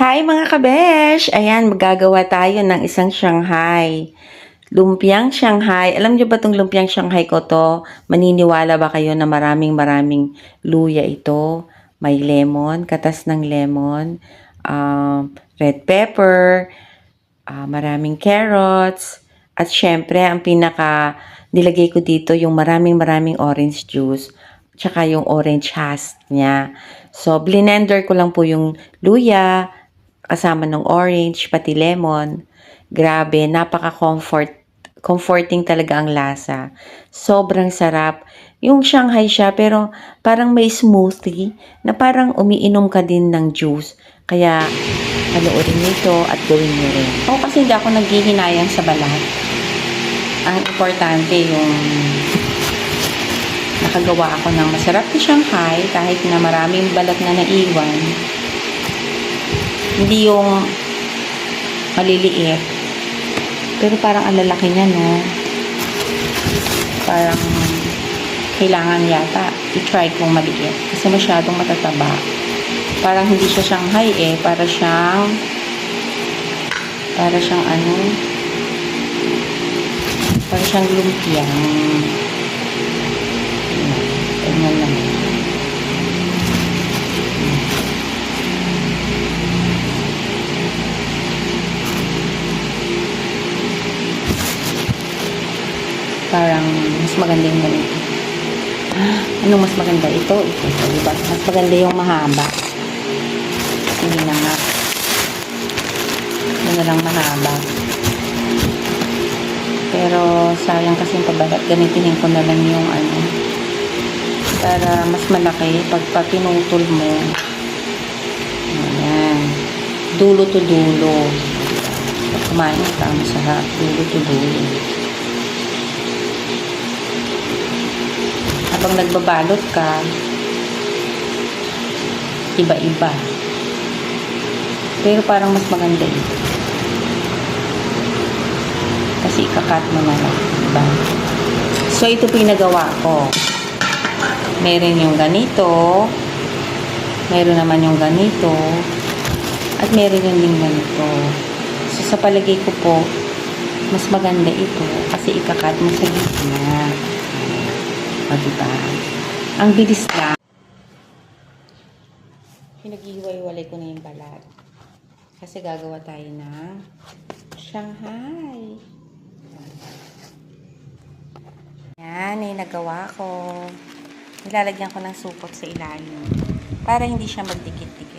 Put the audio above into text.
Hi mga kabesh! Ayan, magagawa tayo ng isang Shanghai. Lumpiang Shanghai. Alam niyo ba itong lumpiang Shanghai ko to? Maniniwala ba kayo na maraming luya ito? May lemon, katas ng lemon, red pepper, maraming carrots, at syempre, ang pinaka nilagay ko dito yung maraming orange juice, tsaka yung orange husk niya. So, blender ko lang po yung luya, kasama ng orange, pati lemon. Grabe, comforting talaga ang lasa. Sobrang sarap. Yung Shanghai siya, pero parang may smoothie na parang umiinom ka din ng juice. Kaya, panoorin niyo ito at gawin niyo rin. O kasi hindi ako naghihinayang sa balat. Ang importante yung nakagawa ako ng masarap na Shanghai kahit na maraming balat na naiwan. Hindi yung maliliit. Pero parang ang lalaki niya, no? Parang kailangan yata i-try kong maliit. Kasi masyadong matataba. Parang hindi siya Shanghai eh. Para siyang ano? Para siyang lumpiang. Tingnan lang. Parang mas maganda yung ganito. Anong mas maganda? Ito. Diba? Mas maganda yung mahaba. Hindi na nga. Ito na lang mahaba. Pero sayang kasi yung pabalat. Ganitinin ko na lang yung ano. Para mas malaki. Pag pinutol mo. Ayan. Dulo to dulo. Pag kumain ka, masarap. Dulo to dulo. Habang nagbabalot ka, iba-iba. Pero parang mas maganda eh. Kasi ikakat mo na lang. Diba? So, ito po yung nagawa ko. Meron yung ganito. Meron naman yung ganito. At meron yung din ganito. So, sa palagay ko po, mas maganda ito. Kasi ikakat mo sa gitna. O, diba? Ang bilis lang. Pinag-iwalay ko na yung balat. Kasi gagawa tayo ng Shanghai. Yan, yung nagawa ko. Nilalagyan ko ng supot sa ilalim. Para hindi siya magdikit-dikit.